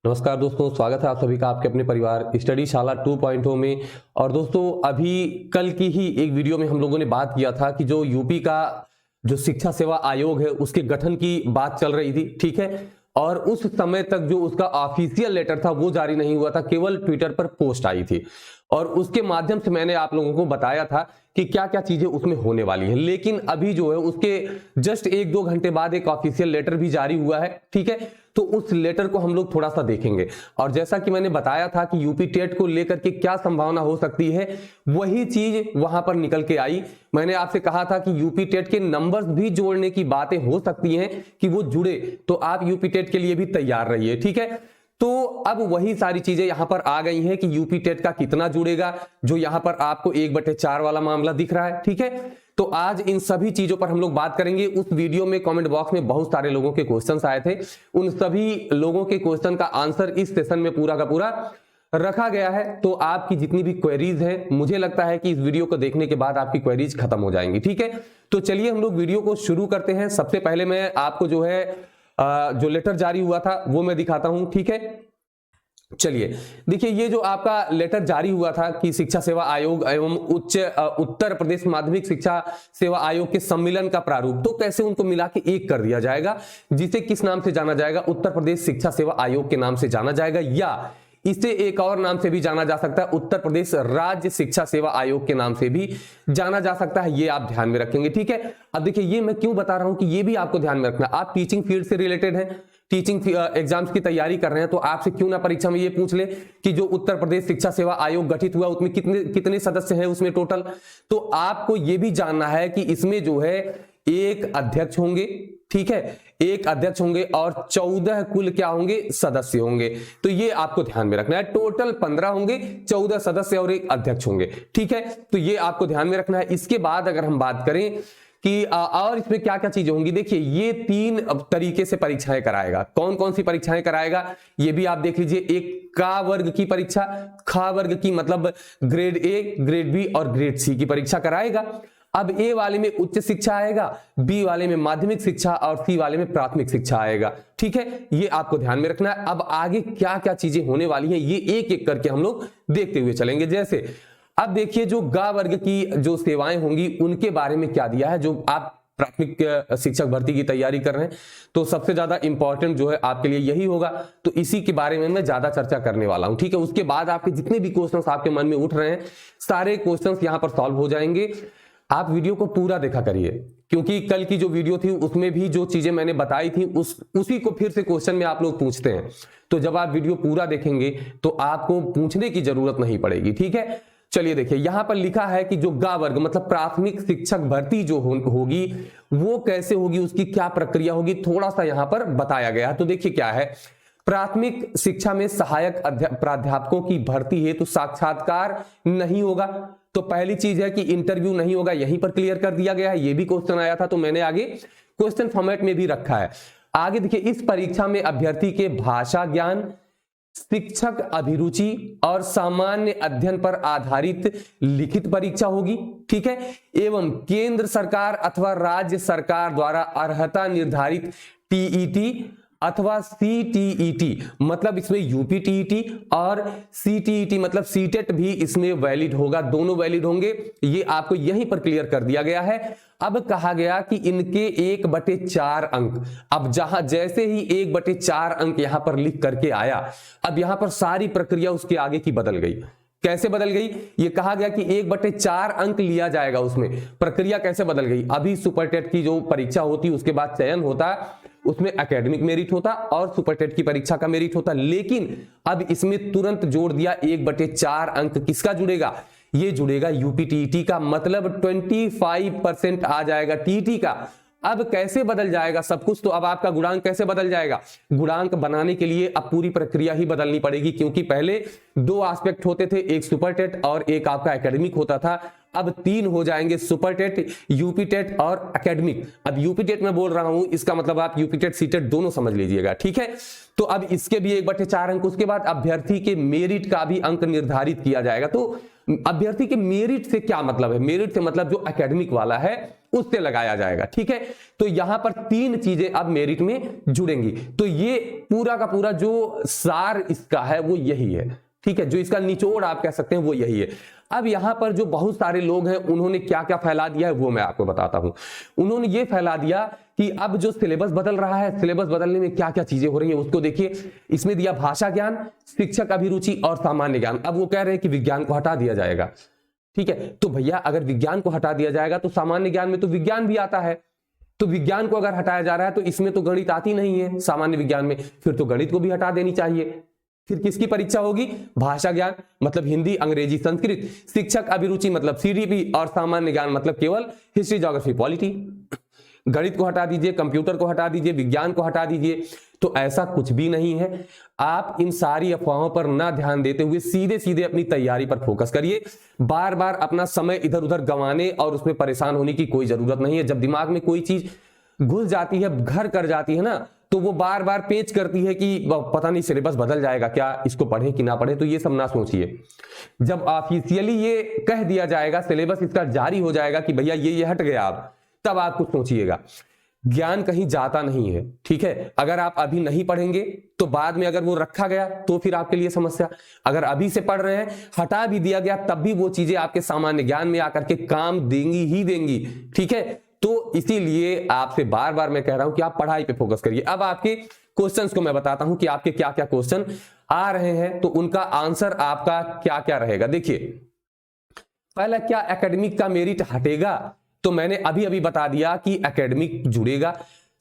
नमस्कार दोस्तों, स्वागत है आप सभी का आपके अपने परिवार स्टडी शाला 2.0 में। और दोस्तों अभी कल की ही एक वीडियो में हम लोगों ने बात किया था कि जो यूपी का जो शिक्षा सेवा आयोग है उसके गठन की बात चल रही थी, ठीक है। और उस समय तक जो उसका ऑफिशियल लेटर था वो जारी नहीं हुआ था, केवल ट्विटर पर पोस्ट आई थी और उसके माध्यम से मैंने आप लोगों को बताया था कि क्या क्या चीजें उसमें होने वाली हैं। लेकिन अभी जो है उसके जस्ट 1-2 घंटे बाद एक ऑफिशियल लेटर भी जारी हुआ है, ठीक है। तो उस लेटर को हम लोग थोड़ा सा देखेंगे और जैसा कि मैंने बताया था कि यूपी टेट को लेकर के क्या संभावना हो सकती है, वही चीज वहां पर निकल के आई। मैंने आपसे कहा था कि यूपी टेट के नंबर्स भी जोड़ने की बातें हो सकती हैं कि वो जुड़े, तो आप यूपी टेट के लिए भी तैयार रहिए, ठीक है। तो अब वही सारी चीजें यहां पर आ गई हैं कि यूपी टेट का कितना जुड़ेगा, जो यहां पर आपको 1/4 वाला मामला दिख रहा है, ठीक है। तो आज इन सभी चीजों पर हम लोग बात करेंगे। उस वीडियो में कमेंट बॉक्स में बहुत सारे लोगों के क्वेश्चंस आए थे, उन सभी लोगों के क्वेश्चन का आंसर इस सेशन में पूरा का पूरा रखा गया है। तो आपकी जितनी भी क्वेरीज है, मुझे लगता है कि इस वीडियो को देखने के बाद आपकी क्वेरीज खत्म हो जाएंगी, ठीक है। तो चलिए हम लोग वीडियो को शुरू करते हैं। सबसे पहले मैं आपको जो है जो लेटर जारी हुआ था वो मैं दिखाता हूं, ठीक है। चलिए देखिए, ये जो आपका लेटर जारी हुआ था कि शिक्षा सेवा आयोग एवं उत्तर प्रदेश माध्यमिक शिक्षा सेवा आयोग के सम्मेलन का प्रारूप, तो कैसे उनको मिला के एक कर दिया जाएगा, जिसे किस नाम से जाना जाएगा, उत्तर प्रदेश शिक्षा सेवा आयोग के नाम से जाना जाएगा, या इसे एक और नाम से भी जाना जा सकता है, उत्तर प्रदेश राज्य शिक्षा सेवा आयोग के नाम से भी जाना जा सकता है। ये आप ध्यान में रखेंगे, ठीक है। अब देखिए, ये मैं क्यों बता रहा हूं कि ये भी आपको ध्यान में रखना। आप टीचिंग फील्ड से रिलेटेड हैं, टीचिंग एग्जाम्स की तैयारी कर रहे हैं, तो आपसे क्यों ना परीक्षा में ये पूछ ले कि जो उत्तर प्रदेश शिक्षा सेवा आयोग गठित हुआ उसमें कितने सदस्य हैं उसमें टोटल। तो आपको ये भी जानना है कि इसमें जो है एक अध्यक्ष होंगे, ठीक है, एक अध्यक्ष होंगे और 14 कुल क्या होंगे, सदस्य होंगे। तो ये आपको ध्यान में रखना है, टोटल 15 होंगे, 14 सदस्य और एक अध्यक्ष होंगे, ठीक है। तो ये आपको ध्यान में रखना है। इसके बाद अगर हम बात करें कि और इसमें क्या क्या चीजें होंगी, देखिए ये 3 तरीके से परीक्षाएं कराएगा। कौन कौन सी परीक्षाएं कराएगा ये भी आप देख लीजिए। एक का वर्ग की परीक्षा, खा वर्ग की मतलब ग्रेड ए, ग्रेड बी और ग्रेड सी की परीक्षा कराएगा। अब ए वाले में उच्च शिक्षा आएगा, बी वाले में माध्यमिक शिक्षा और सी वाले में प्राथमिक शिक्षा आएगा, ठीक है। ये आपको ध्यान में रखना है। अब आगे क्या क्या चीजें होने वाली हैं ये एक एक करके हम लोग देखते हुए चलेंगे। जैसे अब देखिए, जो गा वर्ग की जो सेवाएं होंगी उनके बारे में क्या दिया है। जो आप प्राथमिक शिक्षक भर्ती की तैयारी कर रहे हैं तो सबसे ज्यादा इंपॉर्टेंट जो है आपके लिए यही होगा, तो इसी के बारे में मैं ज्यादा चर्चा करने वाला हूं, ठीक है। उसके बाद आपके जितने भी क्वेश्चंस आपके मन में उठ रहे हैं सारे क्वेश्चंस यहां पर सॉल्व हो जाएंगे। आप वीडियो को पूरा देखा करिए, क्योंकि कल की जो वीडियो थी उसमें भी जो चीजें मैंने बताई थी उसी को फिर से क्वेश्चन में आप लोग पूछते हैं। तो जब आप वीडियो पूरा देखेंगे तो आपको पूछने की जरूरत नहीं पड़ेगी, ठीक है। चलिए देखिए, यहां पर लिखा है कि जो गा वर्ग मतलब प्राथमिक शिक्षक भर्ती जो होगी वो कैसे होगी, उसकी क्या प्रक्रिया होगी, थोड़ा सा यहां पर बताया गया है। तो देखिए क्या है, प्राथमिक शिक्षा में सहायक प्राध्यापकों की भर्ती हेतु साक्षात्कार नहीं होगा। तो पहली चीज है कि इंटरव्यू नहीं होगा, यहीं पर क्लियर कर दिया गया है। ये भी क्वेश्चन आया था तो मैंने आगे क्वेश्चन फॉर्मेट में भी रखा है। आगे देखिए, इस परीक्षा में अभ्यर्थी के भाषा ज्ञान, शिक्षक अभिरुचि और सामान्य अध्ययन पर आधारित लिखित परीक्षा होगी, ठीक है। एवं केंद्र सरकार अथवा राज्य सरकार द्वारा अर्हता निर्धारित टीईटी अथवा सीटीईटी, मतलब इसमें यूपी टीईटी और सीटीईटी मतलब सीटेट भी इसमें वैलिड होगा, दोनों वैलिड होंगे। ये आपको यहीं पर क्लियर कर दिया गया है। अब कहा गया कि इनके 1/4 अंक, अब जहां जैसे ही 1/4 अंक यहां पर लिख करके आया, अब यहां पर सारी प्रक्रिया उसके आगे की बदल गई। कैसे बदल गई, ये कहा गया कि 1/4 अंक लिया जाएगा, उसमें प्रक्रिया कैसे बदल गई। अभी सुपर टेट की जो परीक्षा होती उसके बाद चयन होता, उसमें एकेडमिक मेरिट होता और सुपर टेट की परीक्षा का मेरिट होता, लेकिन अब इसमें तुरंत जोड़ दिया 1/4 अंक किसका जुड़ेगा, ये जुड़ेगा यूपी टीईटी का, मतलब 25% आ जाएगा टीईटी का। अब कैसे बदल जाएगा सब कुछ, तो अब आपका गुणांक कैसे बदल जाएगा, गुणांक बनाने के लिए अब पूरी प्रक्रिया ही बदलनी पड़ेगी, क्योंकि पहले 2 एस्पेक्ट होते थे, एक सुपर टेट और एक आपका एकेडमिक होता था। अब 3 हो जाएंगे, सुपर टेट, यूपी टेट और एकेडमिक। अब यूपी टेट में बोल रहा हूं, इसका मतलब आप यूपी टेट, सी टेट दोनों समझ लीजिएगा, ठीक है। तो अब इसके भी 1/4 अंक, उसके बाद अभ्यर्थी के मेरिट का भी अंक निर्धारित किया जाएगा। तो अभ्यर्थी के मेरिट से क्या मतलब है? मेरिट से मतलब जो एकेडमिक वाला है उससे लगाया जाएगा, ठीक है। तो यहां पर 3 चीजें अब मेरिट में जुड़ेंगी। तो ये पूरा का पूरा जो सार इसका है वो यही है, ठीक है। जो इसका निचोड़ आप कह सकते हैं वो यही है। अब यहां पर जो बहुत सारे लोग हैं उन्होंने क्या क्या फैला दिया है वो मैं आपको बताता हूं। उन्होंने ये फैला दिया कि अब जो सिलेबस बदल रहा है, सिलेबस बदलने में क्या क्या चीजें हो रही है उसको देखिए। इसमें दिया भाषा ज्ञान, शिक्षक अभिरुचि और सामान्य ज्ञान। अब वो कह रहे हैं कि विज्ञान को हटा दिया जाएगा, ठीक है। तो भैया अगर विज्ञान को हटा दिया जाएगा तो सामान्य ज्ञान में तो विज्ञान भी आता है, तो विज्ञान को अगर हटाया जा रहा है तो इसमें तो गणित आती नहीं है सामान्य विज्ञान में, फिर तो गणित को भी हटा देनी चाहिए। फिर किसकी परीक्षा होगी? भाषा ज्ञान मतलब हिंदी, अंग्रेजी, संस्कृत, शिक्षक अभिरुचि मतलब सीडीपी और सामान्य ज्ञान मतलब केवल हिस्ट्री, ज्योग्राफी, पॉलिटी। गणित को हटा दीजिए, कंप्यूटर को हटा दीजिए, विज्ञान को हटा दीजिए। तो ऐसा कुछ भी नहीं है। आप इन सारी अफवाहों पर ना ध्यान देते हुए सीधे सीधे अपनी तैयारी पर फोकस करिए। बार बार अपना समय इधर उधर गंवाने और उसमें परेशान होने की कोई जरूरत नहीं है। जब दिमाग में कोई चीज घुस जाती है, घर कर जाती है ना, तो वो बार बार पेच करती है कि पता नहीं सिलेबस बदल जाएगा क्या, इसको पढ़े कि ना पढ़े। तो ये सब ना सोचिए। जब ऑफिशियली ये कह दिया जाएगा, सिलेबस इसका जारी हो जाएगा कि भैया ये हट गया, आप तब आप कुछ सोचिएगा। ज्ञान कहीं जाता नहीं है, ठीक है। अगर आप अभी नहीं पढ़ेंगे तो बाद में अगर वो रखा गया तो फिर आपके लिए समस्या। अगर अभी से पढ़ रहे हैं, हटा भी दिया गया, तब भी वो चीजें आपके सामान्य ज्ञान में आकर के काम देंगी ही देंगी, ठीक है। तो इसीलिए आपसे बार बार मैं कह रहा हूं कि आप पढ़ाई पे फोकस करिए। अब आपके क्वेश्चंस को मैं बताता हूं कि आपके क्या क्या क्वेश्चन आ रहे हैं, तो उनका आंसर आपका क्या क्या रहेगा। देखिए, पहला, क्या एकेडमिक का मेरिट हटेगा? तो मैंने अभी अभी बता दिया कि एकेडमिक जुड़ेगा,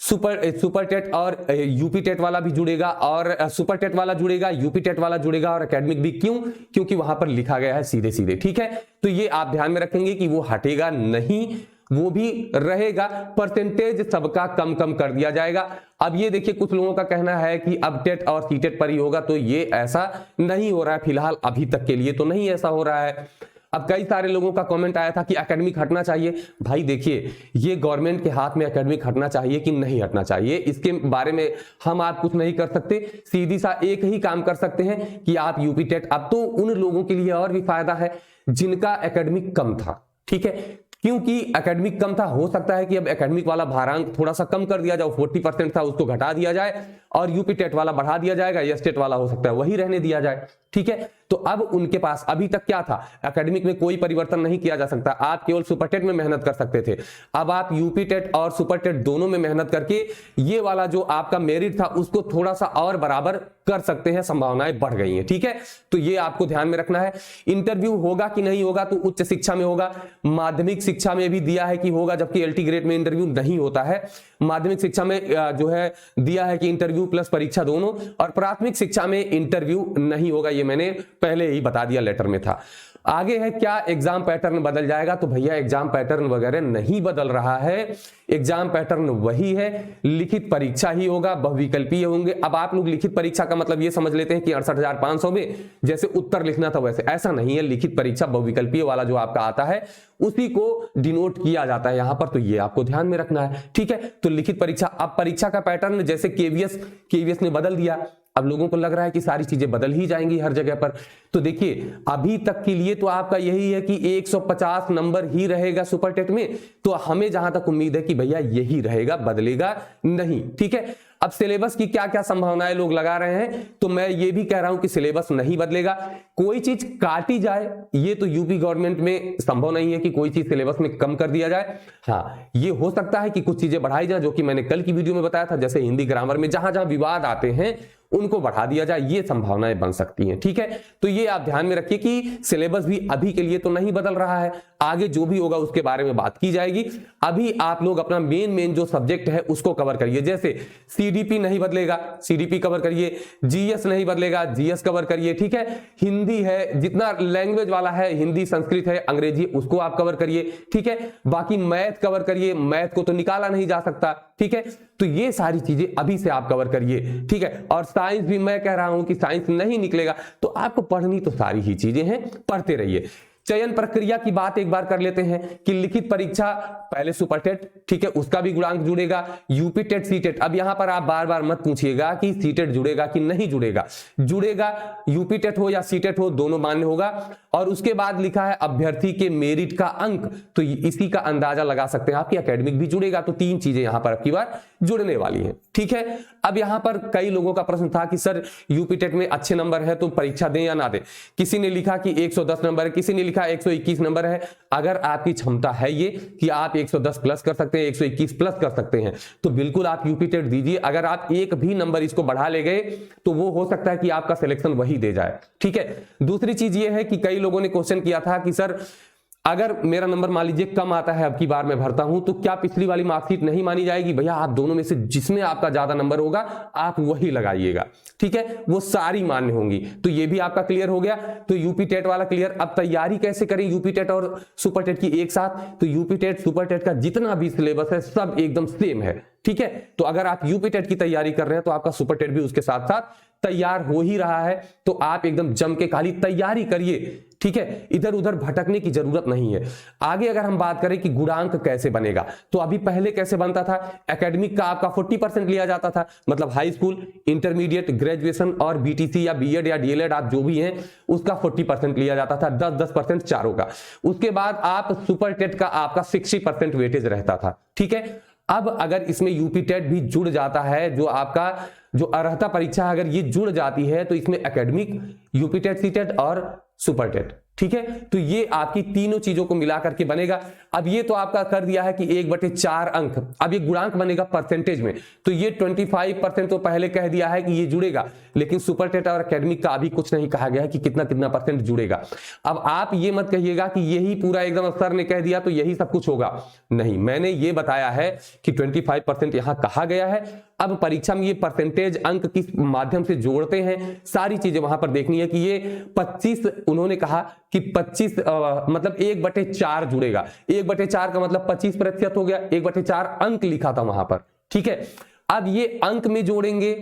सुपर टेट और यूपी टेट वाला भी जुड़ेगा, और सुपर टेट वाला जुड़ेगा, यूपी टेट वाला जुड़ेगा और एकेडमिक भी। क्यों? क्योंकि वहां पर लिखा गया है सीधे सीधे, ठीक है। तो ये आप ध्यान में रखेंगे कि वो हटेगा नहीं, वो भी रहेगा। परसेंटेज सबका कम कम कर दिया जाएगा। अब ये देखिए, कुछ लोगों का कहना है कि अब टेट और सी टेट पर ही होगा, तो ये ऐसा नहीं हो रहा है फिलहाल, अभी तक के लिए तो नहीं ऐसा हो रहा है। अब कई सारे लोगों का कमेंट आया था कि एकेडमिक हटना चाहिए। भाई देखिए, ये गवर्नमेंट के हाथ में एकेडमिक हटना चाहिए कि नहीं हटना चाहिए, इसके बारे में हम आप कुछ नहीं कर सकते। सीधी सा एक ही काम कर सकते हैं कि आप यूपी टेट, अब तो उन लोगों के लिए और भी फायदा है जिनका एकेडमिक कम था, ठीक है। क्योंकि एकेडमिक कम था, हो सकता है कि अब एकेडमिक वाला भारांक थोड़ा सा कम कर दिया जाए, 40% था उसको घटा दिया जाए और यूपी टेट वाला बढ़ा दिया जाएगा, या स्टेट वाला हो सकता है वही रहने दिया जाए, ठीक है। तो अब उनके पास अभी तक क्या था, एकेडमिक में कोई परिवर्तन नहीं किया जा सकता, आप केवल सुपर टेट में मेहनत कर सकते थे। अब आप यूपी टेट और सुपर टेट दोनों में मेहनत करके ये वाला जो आपका मेरिट था उसको थोड़ा सा और बराबर कर सकते हैं, संभावनाएं बढ़ गई हैं, ठीक है। तो ये आपको ध्यान में रखना है। इंटरव्यू होगा कि नहीं होगा, तो उच्च शिक्षा में होगा, माध्यमिक शिक्षा में भी दिया है कि होगा, जबकि एलटी ग्रेड में इंटरव्यू नहीं होता है। माध्यमिक शिक्षा में जो है दिया है कि इंटरव्यू प्लस परीक्षा दोनों, और प्राथमिक शिक्षा में इंटरव्यू नहीं होगा, ये मैंने पहले ही बता दिया, लेटर में था। आगे है, क्या एग्जाम पैटर्न बदल जाएगा? तो भैया एग्जाम पैटर्न वगैरह नहीं बदल रहा है, एग्जाम पैटर्न वही है, लिखित परीक्षा ही होगा, बहुविकल्पीय होंगे। अब आप लोग लिखित परीक्षा का मतलब ये समझ लेते हैं कि 68,500 में जैसे उत्तर लिखना था वैसे, ऐसा नहीं है। लिखित परीक्षा बहुविकल्पीय वाला जो आपका आता है उसी को डिनोट किया जाता है यहां पर, तो ये आपको ध्यान में रखना है, ठीक है। तो लिखित परीक्षा, अब परीक्षा का पैटर्न जैसे केवीएस ने बदल दिया, अब लोगों को लग रहा है कि सारी चीजें बदल ही जाएंगी हर जगह पर। तो देखिए, अभी तक के लिए तो आपका यही है कि 150 नंबर ही रहेगा सुपर टेट में, तो हमें जहां तक उम्मीद है कि भैया यही रहेगा, बदलेगा नहीं, ठीक है। अब सिलेबस की क्या क्या संभावनाएं लोग लगा रहे हैं, तो मैं ये भी कह रहा हूं कि सिलेबस नहीं बदलेगा। कोई चीज काटी जाए, ये तो यूपी गवर्नमेंट में संभव नहीं है कि कोई चीज सिलेबस में कम कर दिया जाए। हाँ, ये हो सकता है कि कुछ चीजें बढ़ाई जाए, जो कि मैंने कल की वीडियो में बताया था, जैसे हिंदी ग्रामर में जहां जहां विवाद आते हैं उनको बढ़ा दिया जाए, ये संभावनाएं बन सकती हैं, ठीक है। तो ये आप ध्यान में रखिए कि सिलेबस भी अभी के लिए तो नहीं बदल रहा है, आगे जो भी होगा उसके बारे में बात की जाएगी। अभी आप लोग अपना मेन जो सब्जेक्ट है उसको कवर करिए। जैसे सीडीपी नहीं बदलेगा, सीडीपी कवर करिए, जीएस नहीं बदलेगा, जीएस कवर करिए, ठीक है। हिंदी है, जितना लैंग्वेज वाला है, हिंदी, संस्कृत है, अंग्रेजी, उसको आप कवर करिए, ठीक है। बाकी मैथ कवर करिए, मैथ को तो निकाला नहीं जा सकता, ठीक है। तो ये सारी चीजें अभी से आप कवर करिए, ठीक है। और साइंस भी मैं कह रहा हूं कि साइंस नहीं निकलेगा, तो आपको पढ़नी तो सारी ही चीजें हैं, पढ़ते रहिए। चयन प्रक्रिया की बात एक बार कर लेते हैं कि लिखित परीक्षा पहले सुपर टेट, ठीक है, उसका भी गुणांक जुड़ेगा, यूपी टेट, सी टेट। अब यहां पर आप बार बार मत पूछिएगा कि सी टेट जुड़ेगा कि नहीं जुड़ेगा, जुड़ेगा, यूपी टेट हो या सी टेट हो दोनों मान्य होगा। और उसके बाद लिखा है अभ्यर्थी के मेरिट का अंक, तो इसी का अंदाजा लगा सकते हैं आपकी एकेडमिक भी जुड़ेगा। तो 3 चीजें यहां पर अब की बार जुड़ने वाली हैं, ठीक है। अब यहां पर कई लोगों का प्रश्न था कि सर यूपी टेट में अच्छे नंबर है तो परीक्षा दें या ना दें। किसी ने लिखा कि 110 नंबर है, किसी ने लिखा 121 नंबर है। अगर आपकी क्षमता है ये कि आप 110 प्लस कर सकते हैं, 121 प्लस कर सकते हैं, तो बिल्कुल आप यूपी टेट दीजिए। अगर आप एक भी नंबर इसको बढ़ा ले गए तो वो हो सकता है कि आपका सिलेक्शन वही दे जाए, ठीक है। दूसरी चीज ये है कि कई लोगों ने क्वेश्चन किया था कि सर अगर मेरा नंबर मान लीजिए कम आता है, अब की बार मैं भरता हूं, तो क्या पिछली वाली मार्कशीट नहीं मानी जाएगी? भैया आप दोनों में से जिसमें आपका ज्यादा नंबर होगा आप वही लगाइएगा, ठीक है, वो सारी मान्य होंगी। तो ये भी आपका क्लियर हो गया। तो यूपी टेट वाला क्लियर। अब तैयारी कैसे करें यूपी टेट और सुपर टेट की एक साथ? तो यूपी टेट सुपर टेट का जितना भी सिलेबस है सब एकदम सेम है, ठीक है। तो अगर आप यूपी टेट की तैयारी कर रहे हैं तो आपका सुपर टेट भी उसके साथ साथ तैयार हो ही रहा है। तो आप एकदम जम के खाली तैयारी करिए, ठीक है, इधर उधर भटकने की जरूरत नहीं है। आगे अगर हम बात करें कि गुणांक कैसे बनेगा, तो अभी पहले कैसे बनता था? एकेडमिक का आपका 40% लिया जाता था, मतलब हाई स्कूल, इंटरमीडिएट, ग्रेजुएशन और बीटीसी या बीएड या डीएलएड आप जो भी हैं उसका 40% लिया जाता था, 10% चारों का। उसके बाद आप सुपर टेट का आपका 60% वेटेज रहता था, ठीक है। अब अगर इसमें यूपी टेट भी जुड़ जाता है, जो आपका जो अर्हता परीक्षा अगर ये जुड़ जाती है, तो इसमें academic, UP TET, C TET और सुपर टेट, ठीक है। तो ये आपकी तीनों चीजों को मिला करके बनेगा। अब ये तो आपका कर दिया है कि 1/4 अंक। अब ये गुणांक बनेगा परसेंटेज में, तो ये 25% तो पहले कह दिया है कि ये जुड़ेगा, लेकिन सुपर टेट और एकेडमिक का अभी कुछ नहीं कहा गया है कि कितना कितना परसेंट जुड़ेगा। अब आप ये मत कहिएगा कि यही पूरा एकदम सर ने कह दिया तो यही सब कुछ होगा, नहीं, मैंने ये बताया है कि 25% यहां कहा गया है। अब परीक्षा में ये परसेंटेज अंक किस माध्यम से जोड़ते हैं, सारी चीजें वहां पर देखनी है कि ये 25 उन्होंने कहा कि 25 मतलब 1/4 जुड़ेगा। 1/4 का मतलब 25% हो गया, 1/4 अंक लिखा था वहां पर, ठीक है। अब ये अंक में जोड़ेंगे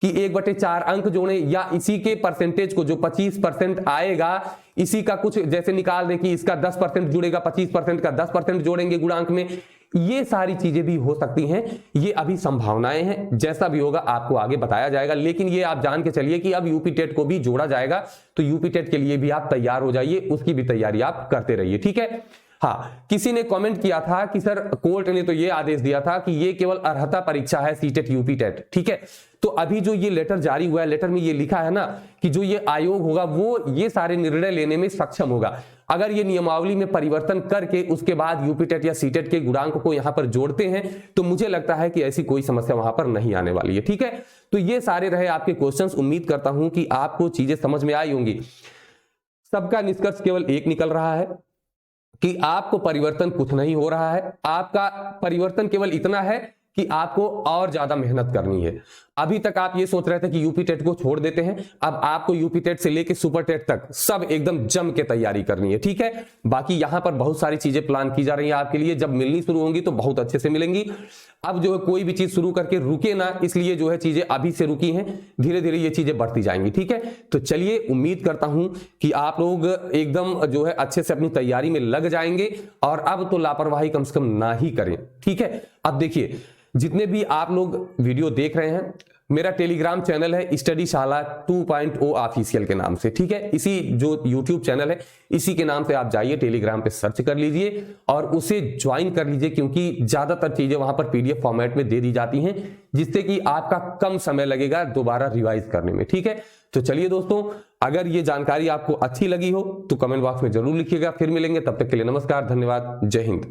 कि 1/4 अंक जोड़े, या इसी के परसेंटेज को जो 25% आएगा इसी का कुछ जैसे निकाल दें कि इसका 10% जुड़ेगा, 25% का 10% जोड़ेंगे गुणांक में। ये सारी चीजें भी हो सकती हैं, ये अभी संभावनाएं हैं, जैसा भी होगा आपको आगे बताया जाएगा। लेकिन ये आप जान के चलिए कि अब यूपी टेट को भी जोड़ा जाएगा, तो यूपी टेट के लिए भी आप तैयार हो जाइए, उसकी भी तैयारी आप करते रहिए, ठीक है। हाँ, किसी ने कमेंट किया था कि सर कोर्ट ने तो ये आदेश दिया था कि ये केवल अर्हता परीक्षा है, सी टेट, यूपी टेट, ठीक है। तो अभी जो ये लेटर जारी हुआ है, लेटर में ये लिखा है ना कि जो ये आयोग होगा वो ये सारे निर्णय लेने में सक्षम होगा। अगर ये नियमावली में परिवर्तन करके उसके बाद यूपी टेट या सी टेट के गुणांक को यहां पर जोड़ते हैं, तो मुझे लगता है कि ऐसी कोई समस्या वहां पर नहीं आने वाली है, ठीक है। तो ये सारे रहे आपके क्वेश्चंस। उम्मीद करता हूं कि आपको चीजें समझ में आई होंगी। सबका निष्कर्ष केवल एक निकल रहा है कि आपको परिवर्तन कुछ नहीं हो रहा है, आपका परिवर्तन केवल इतना है कि आपको और ज्यादा मेहनत करनी है। अभी तक आप ये सोच रहे थे कि यूपी टेट को छोड़ देते हैं, अब आपको यूपी टेट से लेके सुपर टेट तक सब एकदम जम के तैयारी करनी है, ठीक है। बाकी यहां पर बहुत सारी चीजें प्लान की जा रही हैं आपके लिए, जब मिलनी शुरू होंगी तो बहुत अच्छे से मिलेंगी। अब जो है कोई भी चीज शुरू करके रुके ना, इसलिए जो है चीजें अभी से रुकी हैं, धीरे धीरे ये चीजें बढ़ती जाएंगी, ठीक है। तो चलिए, उम्मीद करता हूं कि आप लोग एकदम जो है अच्छे से अपनी तैयारी में लग जाएंगे, और अब तो लापरवाही कम से कम ना ही करें, ठीक है। अब देखिए, जितने भी आप लोग वीडियो देख रहे हैं, मेरा टेलीग्राम चैनल है स्टडी शाला 2.0 ऑफिशियल के नाम से, ठीक है। इसी जो यूट्यूब चैनल है इसी के नाम से आप जाइए, टेलीग्राम पे सर्च कर लीजिए और उसे ज्वाइन कर लीजिए, क्योंकि ज्यादातर चीजें वहां पर पीडीएफ फॉर्मेट में दे दी जाती हैं, जिससे कि आपका कम समय लगेगा दोबारा रिवाइज करने में, ठीक है। तो चलिए दोस्तों, अगर ये जानकारी आपको अच्छी लगी हो तो कमेंट बॉक्स में जरूर लिखिएगा। फिर मिलेंगे, तब तक के लिए नमस्कार, धन्यवाद, जय हिंद।